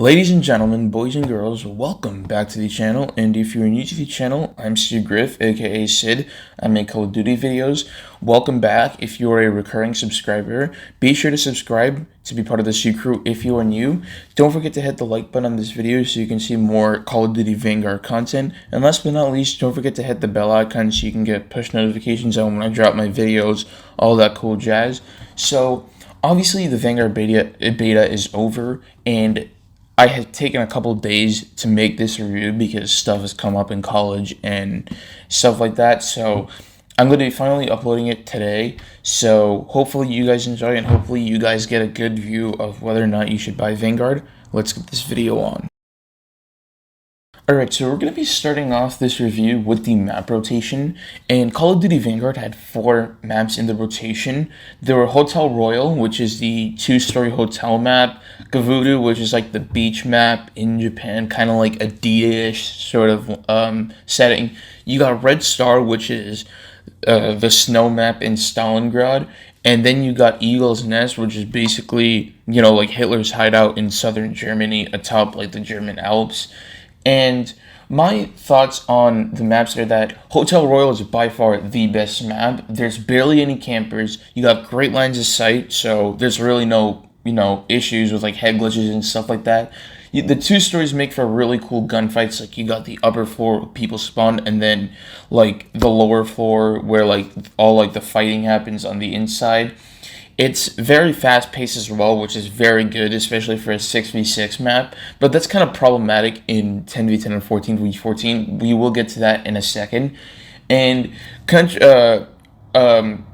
Ladies and gentlemen, boys and girls, welcome back to the channel. And if you're new to the channel, I'm Sid Griff, aka Sid. I make Call of Duty videos. Welcome back. If you're a recurring subscriber, be sure to subscribe to be part of the Sid crew if you are new. Don't forget to hit the like button on this video so you can see more Call of Duty Vanguard content. And last but not least, don't forget to hit the bell icon so you can get push notifications on when I drop my videos, all that cool jazz. So obviously the Vanguard beta is over, and I had taken a couple days to make this review because stuff has come up in college and stuff like that. So I'm going to be finally uploading it today. So hopefully you guys enjoy and hopefully you guys get a good view of whether or not you should buy Vanguard. Let's get this video on. Alright, so we're going to be starting off this review with the map rotation, and Call of Duty Vanguard had 4 maps in the rotation. There were Hotel Royal, which is the 2-story hotel map, Gavudu, which is like the beach map in Japan, kind of like a D-ish sort of setting. You got Red Star, which is the snow map in Stalingrad, and then you got Eagle's Nest, which is basically, you know, like Hitler's hideout in southern Germany atop like the German Alps. And my thoughts on the maps are that Hotel Royal is by far the best map. There's barely any campers. You got great lines of sight, so there's really no, issues with like head glitches and stuff like that. The 2 stories make for really cool gunfights. Like you got the upper floor where people spawn, and then like the lower floor where like all like the fighting happens on the inside. It's very fast-paced as well, which is very good, especially for a 6v6 map, but that's kind of problematic in 10v10 and 14v14. We will get to that in a second. And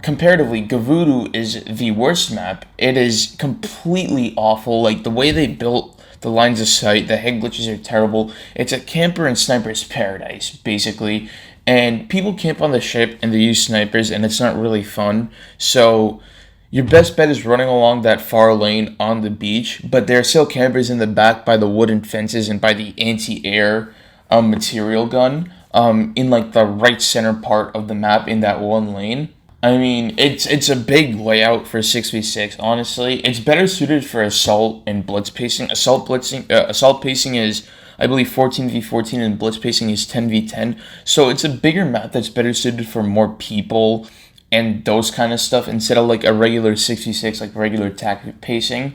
comparatively, Gavudu is the worst map. It is completely awful. Like, the way they built the lines of sight, the head glitches are terrible. It's a camper and sniper's paradise, basically. And people camp on the ship and they use snipers, and it's not really fun. So your best bet is running along that far lane on the beach, but there are still campers in the back by the wooden fences and by the anti-air material gun in like the right center part of the map in that one lane. I mean, it's a big layout for 6v6, honestly. It's better suited for assault and blitz pacing. Assault pacing is, I believe, 14v14, and blitz pacing is 10v10. So it's a bigger map that's better suited for more people and those kind of stuff instead of like a regular 6v6, like regular tactic pacing.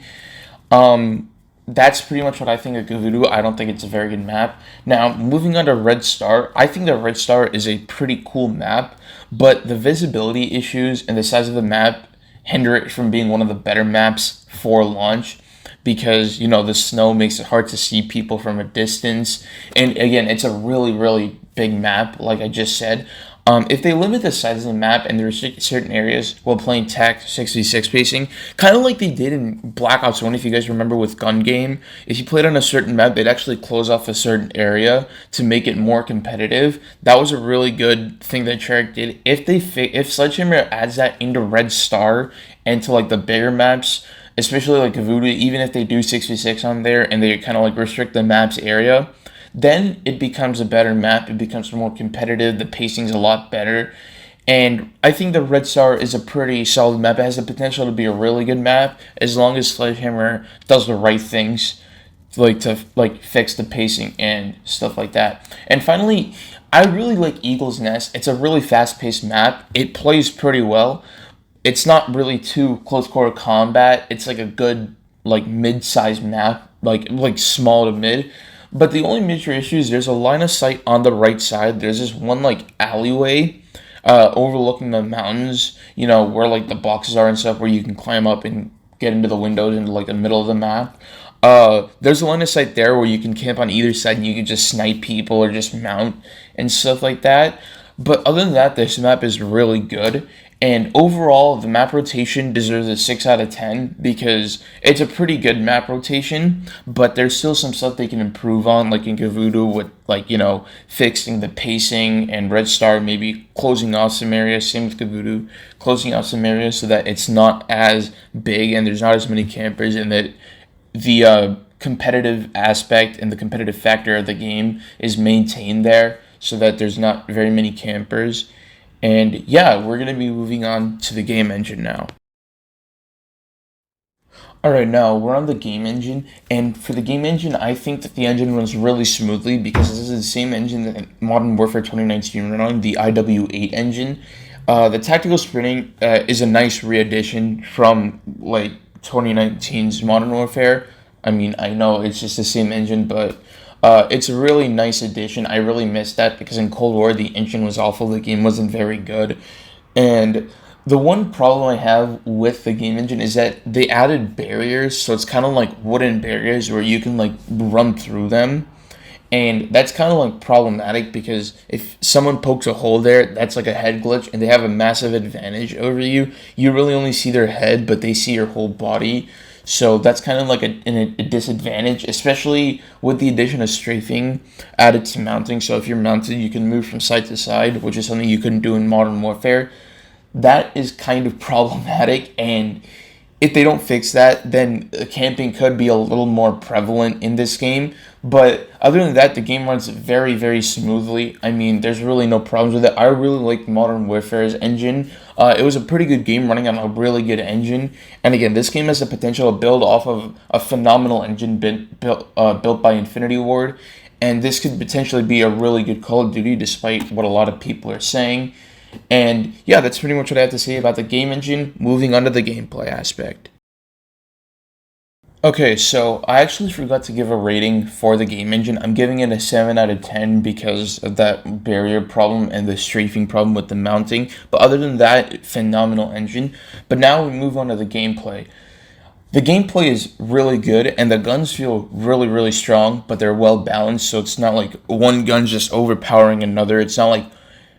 That's pretty much what I think of Gavudu. I don't think it's a very good map. Now, moving on to Red Star, I think that Red Star is a pretty cool map, but the visibility issues and the size of the map hinder it from being one of the better maps for launch, because, the snow makes it hard to see people from a distance. And again, it's a really, really big map, like I just said. If they limit the size of the map and there are certain areas while playing TAC 6v6 pacing, kind of like they did in Black Ops 1, if you guys remember with Gun Game, if you played on a certain map, they'd actually close off a certain area to make it more competitive. That was a really good thing that Treyarch did. If Sledgehammer adds that into Red Star and to like the bigger maps, especially like Gavudu, even if they do 6v6 on there and they kind of like restrict the map's area, then it becomes a better map. It becomes more competitive. The pacing's a lot better. And I think the Red Star is a pretty solid map. It has the potential to be a really good map as long as Sledgehammer does the right things to fix the pacing and stuff like that. And finally, I really like Eagle's Nest. It's a really fast-paced map. It plays pretty well. It's not really too close-quarter combat. It's like a good mid-sized map, like small to mid. But the only major issue is there's a line of sight on the right side. There's this one alleyway overlooking the mountains, where the boxes are and stuff, where you can climb up and get into the windows into the middle of the map. There's a line of sight there where you can camp on either side and you can just snipe people or just mount and stuff like that. But other than that, this map is really good. And overall, the map rotation deserves a 6 out of 10 because it's a pretty good map rotation, but there's still some stuff they can improve on, like in Gavudu with, fixing the pacing, and Red Star maybe closing off some areas, same with Gavudu, closing off some areas so that it's not as big and there's not as many campers, and that the competitive aspect and the competitive factor of the game is maintained there so that there's not very many campers. And yeah, we're going to be moving on to the game engine now. Alright, now we're on the game engine, and for the game engine, I think that the engine runs really smoothly because this is the same engine that Modern Warfare 2019 ran on, the IW8 engine. The tactical sprinting is a nice re-addition from like 2019's Modern Warfare. I mean, I know it's just the same engine, but it's a really nice addition. I really missed that because in Cold War the engine was awful, the game wasn't very good, and the one problem I have with the game engine is that they added barriers, so it's kind of like wooden barriers where you can like run through them. And that's kind of like problematic because if someone pokes a hole there, that's like a head glitch and they have a massive advantage over you. You really only see their head, but they see your whole body. So that's kind of like a disadvantage, especially with the addition of strafing added to mounting. So if you're mounted, you can move from side to side, which is something you couldn't do in Modern Warfare. That is kind of problematic, and if they don't fix that, then camping could be a little more prevalent in this game. But other than that, the game runs very, very smoothly. I mean, there's really no problems with it. I really like Modern Warfare's engine. It was a pretty good game running on a really good engine. And again, this game has the potential to build off of a phenomenal engine built by Infinity Ward. And this could potentially be a really good Call of Duty, despite what a lot of people are saying. And yeah, that's pretty much what I have to say about the game engine. Moving on to the gameplay aspect. Okay, so I actually forgot to give a rating for the game engine. I'm giving it a 7 out of 10 because of that barrier problem and the strafing problem with the mounting. But other than that, phenomenal engine. But now we move on to the gameplay. The gameplay is really good, and the guns feel really, really strong, but they're well balanced, so it's not like one gun's just overpowering another. It's not like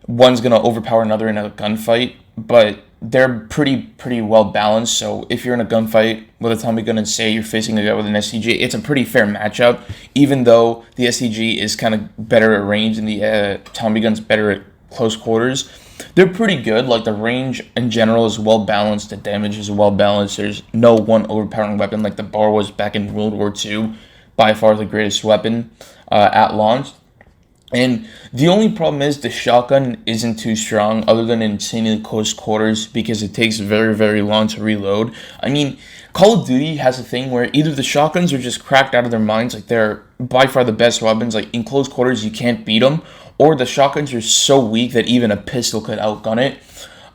one's gonna overpower another in a gunfight, but they're pretty well balanced. So if you're in a gunfight with a Tommy gun and say you're facing a guy with an STG, it's a pretty fair matchup. Even though the STG is kind of better at range and the Tommy gun's better at close quarters, they're pretty good. Like the range in general is well balanced, the damage is well balanced. There's no one overpowering weapon like the bar was back in World War II, by far the greatest weapon at launch. And the only problem is the shotgun isn't too strong other than insanely close quarters because it takes very, very long to reload. I mean, Call of Duty has a thing where either the shotguns are just cracked out of their minds, like they're by far the best weapons, like in close quarters you can't beat them, or the shotguns are so weak that even a pistol could outgun it.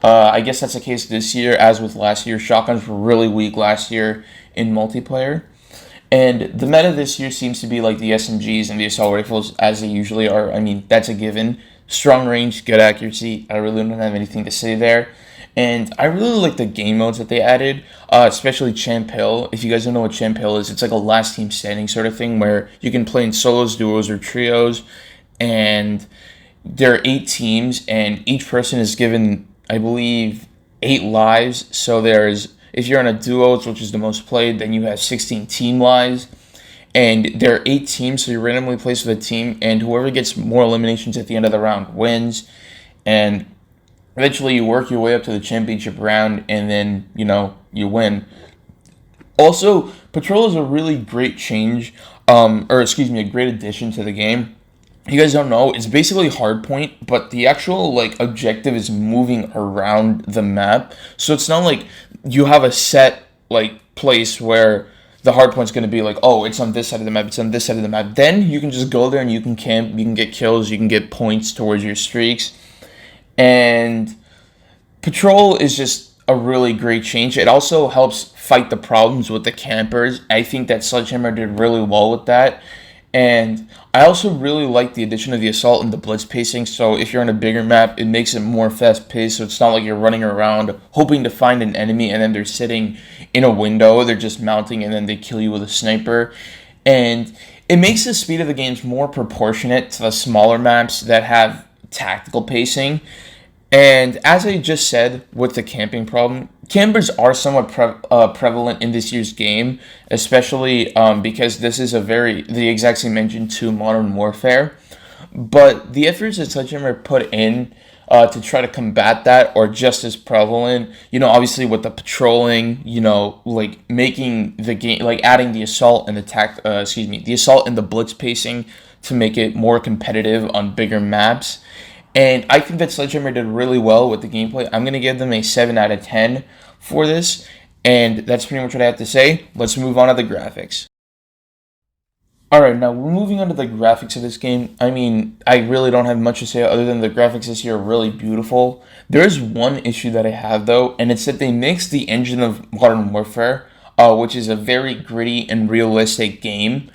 I guess that's the case this year, as with last year. Shotguns were really weak last year in multiplayer. And the meta this year seems to be like the SMGs and the assault rifles as they usually are. I mean, that's a given. Strong range, good accuracy. I really don't have anything to say there. And I really like the game modes that they added, especially Champ Hill. If you guys don't know what Champ Hill is, it's like a last team standing sort of thing where you can play in solos, duos, or trios. And there are 8 teams, and each person is given, I believe, 8 lives. So there's, if you're in a duos, which is the most played, then you have 16 team lives. And there are 8 teams, so you're randomly placed with a team, and whoever gets more eliminations at the end of the round wins. And eventually you work your way up to the championship round, and then, you win. Also, Patrol is a really great change, a great addition to the game. You guys don't know, it's basically hardpoint, but the actual objective is moving around the map. So it's not like you have a set place where the hardpoint's going to be like, oh, it's on this side of the map, it's on this side of the map. Then you can just go there and you can camp, you can get kills, you can get points towards your streaks. And Patrol is just a really great change. It also helps fight the problems with the campers. I think that Sledgehammer did really well with that. And I also really like the addition of the assault and the blitz pacing. So if you're on a bigger map, it makes it more fast paced. So it's not like you're running around hoping to find an enemy and then they're sitting in a window. They're just mounting and then they kill you with a sniper. And it makes the speed of the games more proportionate to the smaller maps that have tactical pacing. And as I just said with the camping problem, campers are somewhat prevalent in this year's game, especially because this is the exact same engine to Modern Warfare. But the efforts that Sledgehammer put in to try to combat that are just as prevalent. Obviously with the patrolling, making the game, adding the assault and the assault and the blitz pacing to make it more competitive on bigger maps. And I think that Sledgehammer did really well with the gameplay. I'm going to give them a 7 out of 10 for this. And that's pretty much what I have to say. Let's move on to the graphics. Alright, now we're moving on to the graphics of this game. I mean, I really don't have much to say other than the graphics this year are really beautiful. There is one issue that I have though, and it's that they mixed the engine of Modern Warfare, which is a very gritty and realistic game,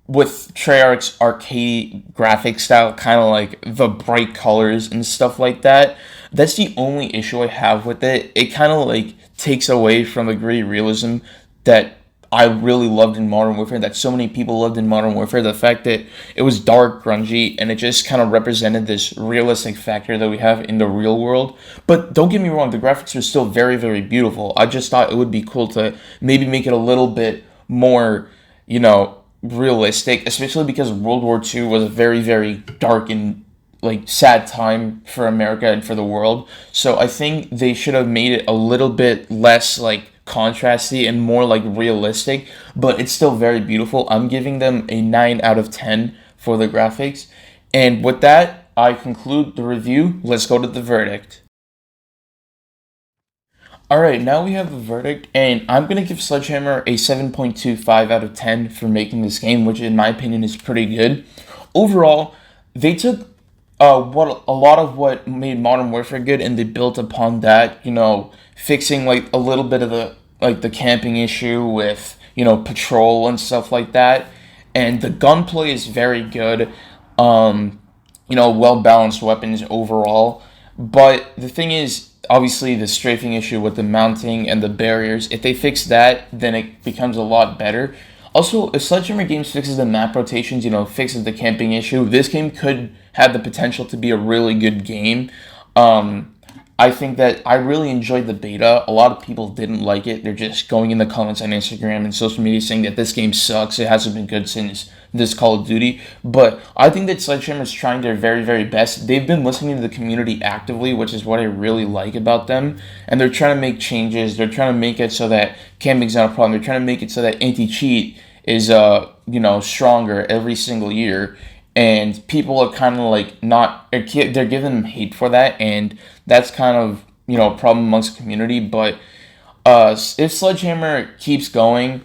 with Treyarch's arcade graphic style, kind of like the bright colors and stuff like that. That's the only issue I have with it. It kind of like takes away from the gritty realism that I really loved in Modern Warfare, that so many people loved in Modern Warfare. The fact that it was dark, grungy, and it just kind of represented this realistic factor that we have in the real world. But don't get me wrong, the graphics are still very, very beautiful. I just thought it would be cool to maybe make it a little bit more, realistic, especially because World War II was a very, very dark and like sad time for America and for the world. So I think they should have made it a little bit less like contrasty and more like realistic, but it's still very beautiful. I'm giving them a 9 out of 10 for the graphics. And with that, I conclude the review. Let's go to the verdict. Alright, now we have the verdict, and I'm going to give Sledgehammer a 7.25 out of 10 for making this game, which in my opinion is pretty good. Overall, they took what a lot of what made Modern Warfare good, and they built upon that, fixing like a little bit of the camping issue with, patrol and stuff like that. And the gunplay is very good. Well-balanced weapons overall. But the thing is, obviously, the strafing issue with the mounting and the barriers, if they fix that, then it becomes a lot better. Also, if Sledgehammer Games fixes the map rotations, fixes the camping issue, this game could have the potential to be a really good game. I think that I really enjoyed the beta. A lot of people didn't like it. They're just going in the comments on Instagram and social media saying that this game sucks. It hasn't been good since this Call of Duty. But I think that Sledgehammer is trying their very, very best. They've been listening to the community actively, which is what I really like about them. And they're trying to make changes. They're trying to make it so that camping's not a problem. They're trying to make it so that anti-cheat is, stronger every single year. And people are kind of like they're giving them hate for that, and that's kind of, a problem amongst the community. But if Sledgehammer keeps going,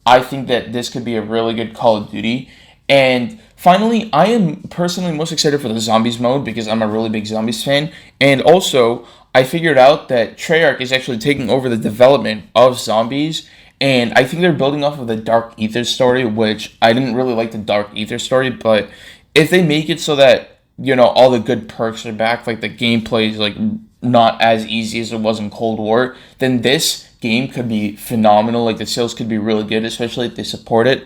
I think that this could be a really good Call of Duty. And finally, I am personally most excited for the Zombies mode because I'm a really big Zombies fan. And also, I figured out that Treyarch is actually taking over the development of Zombies. And I think they're building off of the Dark Ether story, which I didn't really like the Dark Ether story, but if they make it so that, all the good perks are back, like the gameplay is like not as easy as it was in Cold War, then this game could be phenomenal. Like the sales could be really good, especially if they support it.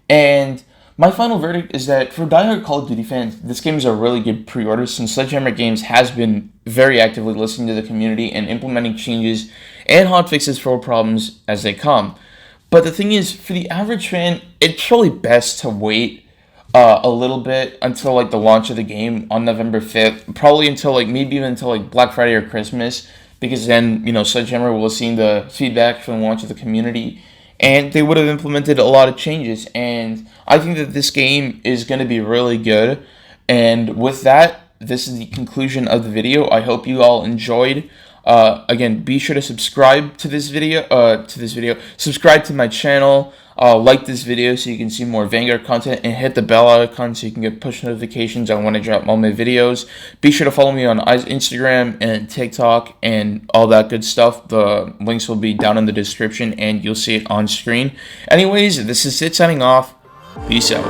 And my final verdict is that for diehard Call of Duty fans, this game is a really good pre-order since Sledgehammer Games has been very actively listening to the community and implementing changes and hotfixes for problems as they come. But the thing is, for the average fan, it's probably best to wait a little bit until like the launch of the game on November 5th, probably until maybe even until Black Friday or Christmas, because then, Sledgehammer will have seen the feedback from the launch of the community, and they would have implemented a lot of changes. And I think that this game is going to be really good. And with that, this is the conclusion of the video. I hope you all enjoyed. Again, be sure to subscribe to this video. Subscribe to my channel. Like this video so you can see more Vanguard content, and hit the bell icon so you can get push notifications on when I drop all my videos. Be sure to follow me on Instagram and TikTok and all that good stuff. The links will be down in the description and you'll see it on screen. Anyways, this is it signing off. Peace out.